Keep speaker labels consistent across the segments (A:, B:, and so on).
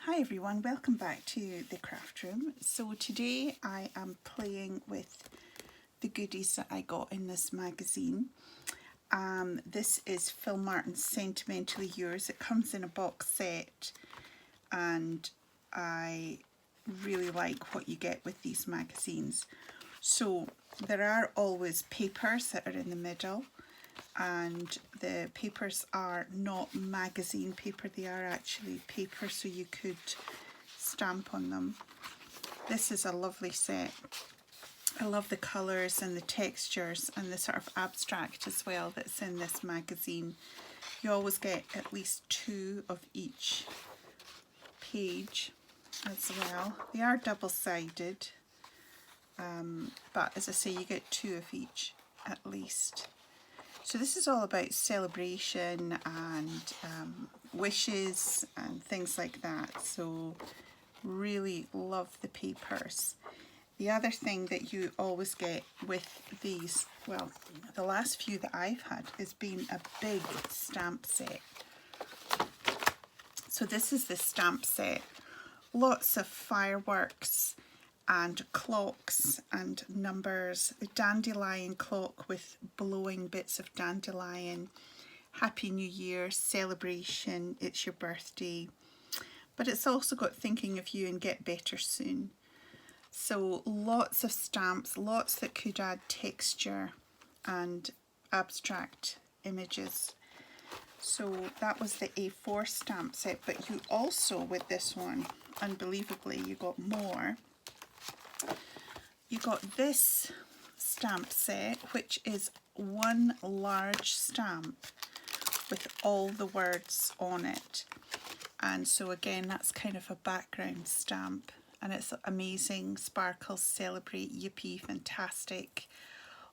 A: Hi everyone, welcome back to the craft room. So today I am playing with the goodies that I got in this magazine. This is Phil Martin's Sentimentally Yours. It comes in a box set and I really like what you get with these magazines. So there are always papers that are in the middle, and the papers are not magazine paper, they are actually paper, so you could stamp on them. This is a lovely set. I love the colours and the textures and the sort of abstract as well that's in this magazine. You always get at least two of each page as well. They are double-sided, but as I say, you get two of each at least. So this is all about celebration and wishes and things like that. So really love the papers. The other thing that you always get with these, well, the last few that I've had has been a big stamp set. So this is the stamp set. Lots of fireworks and clocks and numbers. A dandelion clock with blowing bits of dandelion. Happy New Year, celebration, it's your birthday. But it's also got thinking of you and get better soon. So lots of stamps, lots that could add texture and abstract images. So that was the A4 stamp set, but you also, with this one, unbelievably, you got more. You got this stamp set, which is one large stamp with all the words on it. And so again, that's kind of a background stamp, and it's amazing, sparkles, celebrate, yippee, fantastic,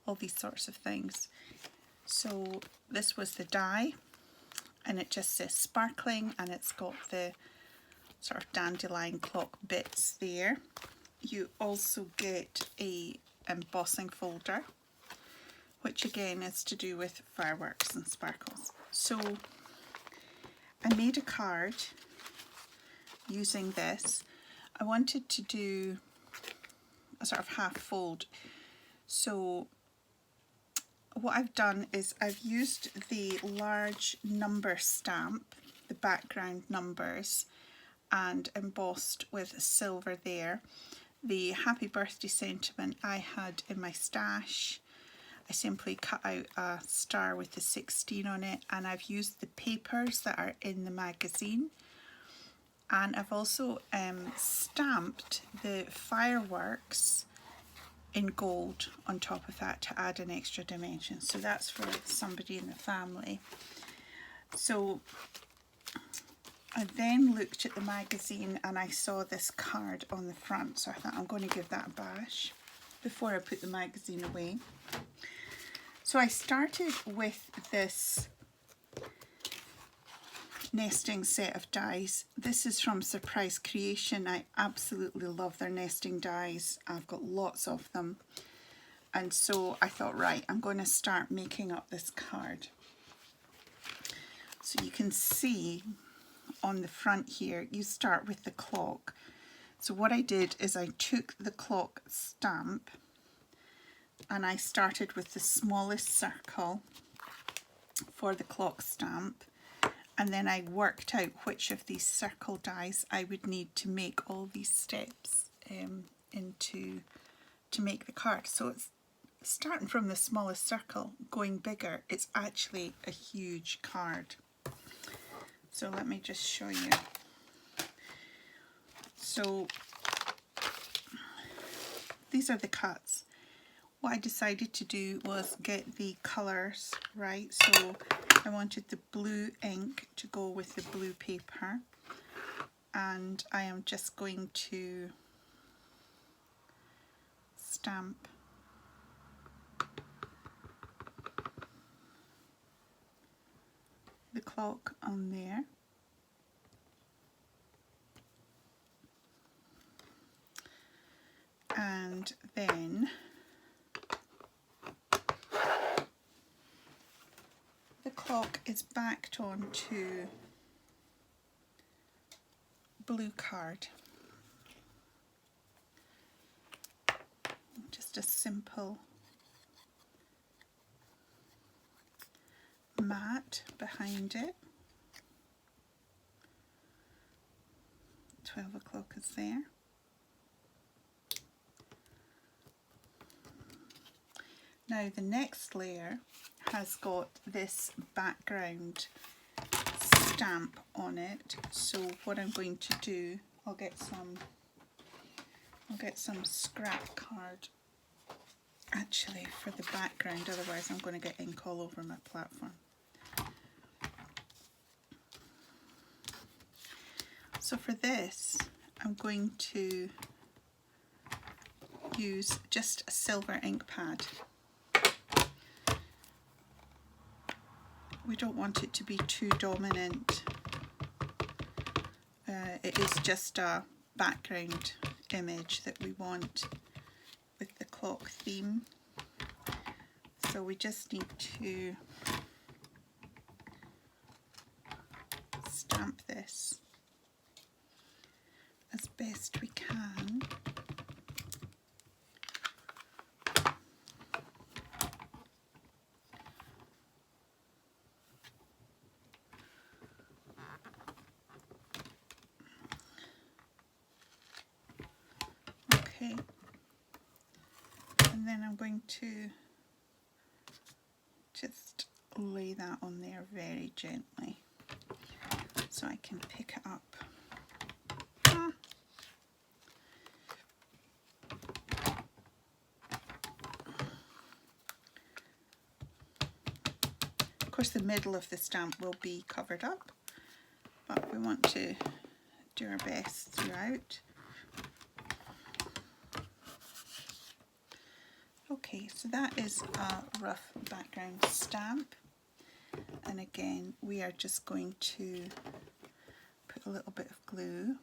A: all these sorts of things. So this was the die, and it just says sparkling, and it's got the sort of dandelion clock bits there. You also get a embossing folder, which again is to do with fireworks and sparkles. So I made a card using this. I wanted to do a sort of half fold. So what I've done is I've used the large number stamp, the background numbers, and embossed with silver there. The happy birthday sentiment I had in my stash. I simply cut out a star with the 16 on it, and I've used the papers that are in the magazine, and I've also stamped the fireworks in gold on top of that to add an extra dimension. So that's for somebody in the family. So I then looked at the magazine and I saw this card on the front, so I thought I'm going to give that a bash before I put the magazine away. So I started with this nesting set of dies. This is from Surprise Creation. I absolutely love their nesting dies. I've got lots of them. And so I thought, right, I'm going to start making up this card. So you can see on the front here, you start with the clock. So what I did is I took the clock stamp and I started with the smallest circle for the clock stamp, and then I worked out which of these circle dies I would need to make all these steps to make the card. So it's starting from the smallest circle, going bigger. It's actually a huge card. So let me just show you. So these are the cuts. What I decided to do was get the colours right. So I wanted the blue ink to go with the blue paper, and I am just going to stamp the clock on there. And then the clock is backed onto blue card. Just a simple mat behind it. 12 o'clock is there. Now the next layer has got this background stamp on it, so what I'm going to do, I'll get some scrap card actually for the background, otherwise I'm going to get ink all over my platform. So for this I'm going to use just a silver ink pad. We don't want it to be too dominant. It is just a background image that we want with the clock theme. So we just need to stamp this as best we can. Okay, and then I'm going to just lay that on there very gently so I can pick it up. Of course the middle of the stamp will be covered up, but we want to do our best throughout. Okay, so that is a rough background stamp, and again we are just going to put a little bit of glue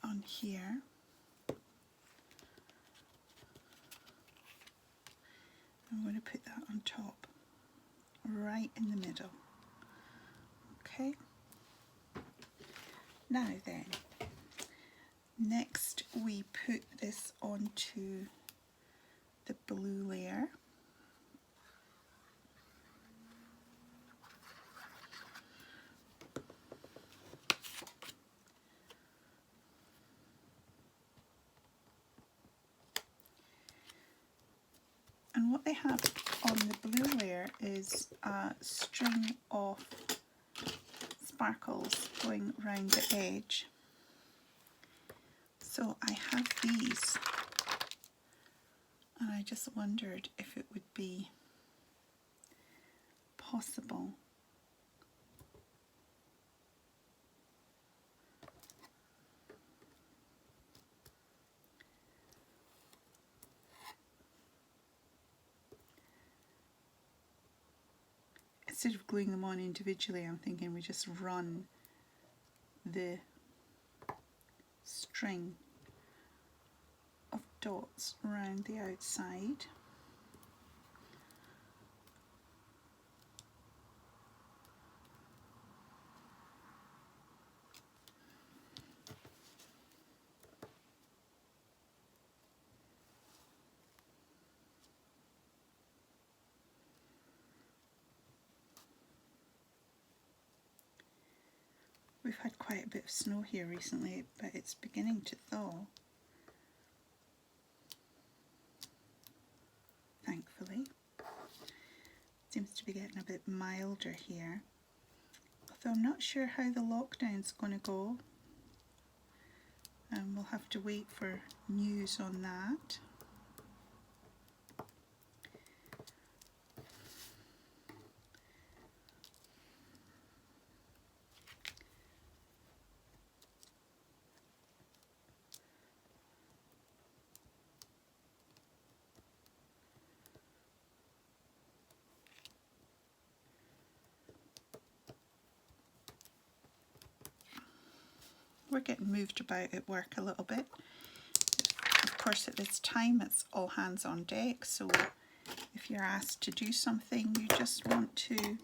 A: on here. I'm going to put that on top, right in the middle. Okay, now then, next we put this onto the blue layer. And what they have on the blue layer is a string of sparkles going around the edge. So I have these, and I just wondered if it would be possible instead of gluing them on individually, I'm thinking we just run the string of dots around the outside. We've had quite a bit of snow here recently, but it's beginning to thaw, thankfully. Seems to be getting a bit milder here, although I'm not sure how the lockdown's going to go. We'll have to wait for news on that. We're getting moved about at work a little bit. Of course, at this time it's all hands on deck, so if you're asked to do something, you just want to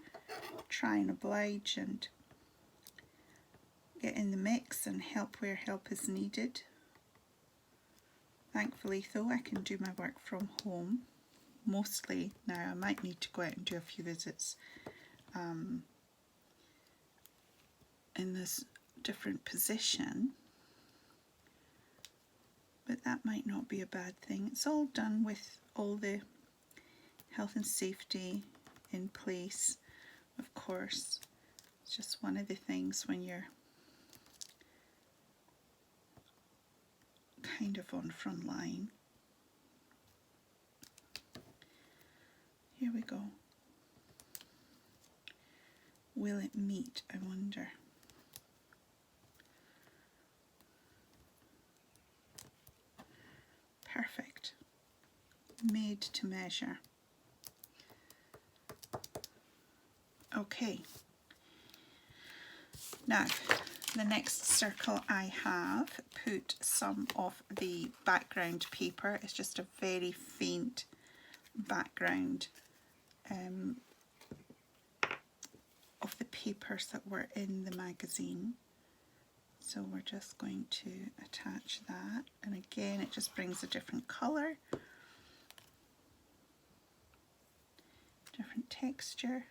A: try and oblige and get in the mix and help where help is needed. Thankfully though, I can do my work from home mostly. Now I might need to go out and do a few visits in this different position, but that might not be a bad thing. It's all done with all the health and safety in place, of course. It's just one of the things when you're kind of on front line. Here we go. Will it meet, I wonder? Perfect. Made to measure. Okay. Now, the next circle I have put some of the background paper. It's just a very faint background of the papers that were in the magazine. So we're just going to attach that, and again it just brings a different colour, different texture.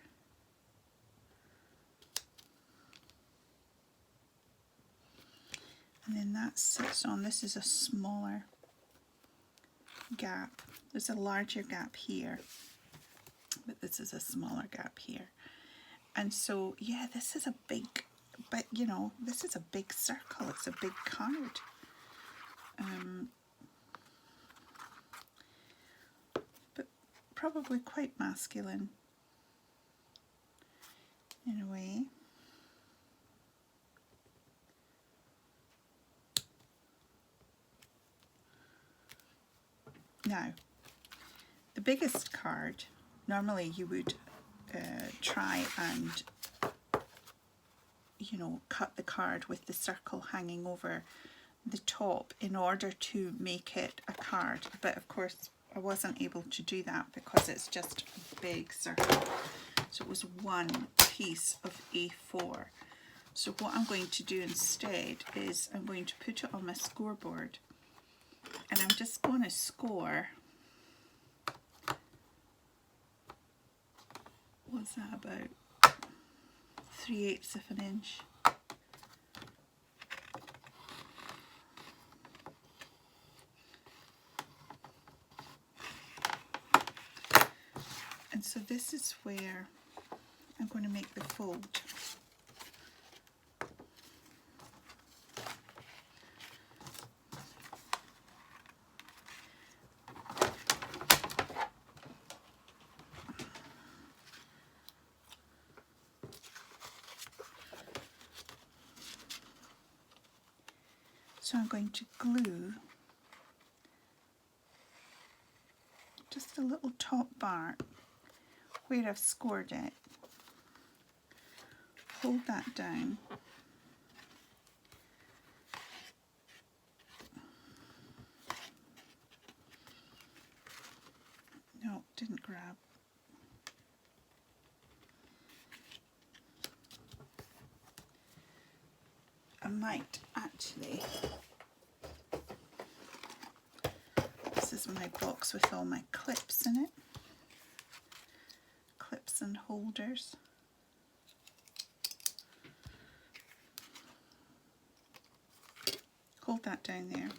A: And then that sits on, this is a smaller gap. There's a larger gap here, but this is a smaller gap here. And so, yeah, this is a big, but you know, this is a big circle, it's a big card. But probably quite masculine in a way. Now, the biggest card, normally you would try and, you know, cut the card with the circle hanging over the top in order to make it a card. But of course, I wasn't able to do that because it's just a big circle. So it was one piece of A4. So what I'm going to do instead is I'm going to put it on my scoreboard. And I'm just going to score, what's that, about 3/8 of an inch. And so this is where I'm going to make the fold. So I'm going to glue just a little top bar where I've scored it. Hold that down. No, didn't grab. I might actually. This is my box with all my clips in it. Clips and holders. Hold that down there.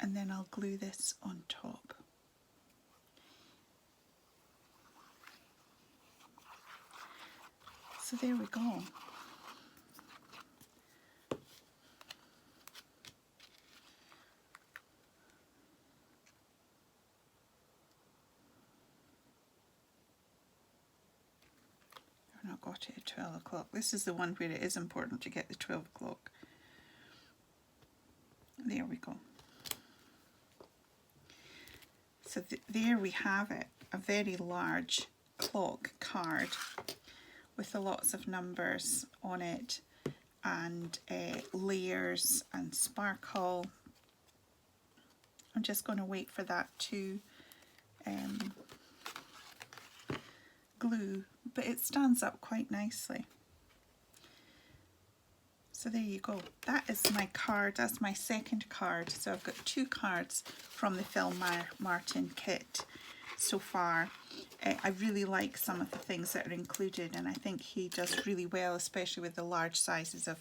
A: And then I'll glue this on top. So there we go. I've not got it at 12 o'clock. This is the one where it is important to get the 12 o'clock. There we go. So there we have it, a very large clock card with lots of numbers on it and layers and sparkle. I'm just going to wait for that to glue, but it stands up quite nicely. So there you go. That is my card. That's my second card. So I've got 2 cards from the Phil Martin kit so far. I really like some of the things that are included, and I think he does really well, especially with the large sizes of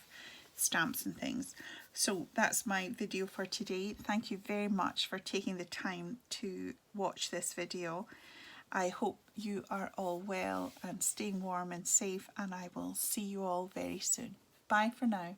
A: stamps and things. So that's my video for today. Thank you very much for taking the time to watch this video. I hope you are all well and staying warm and safe, and I will see you all very soon. Bye for now.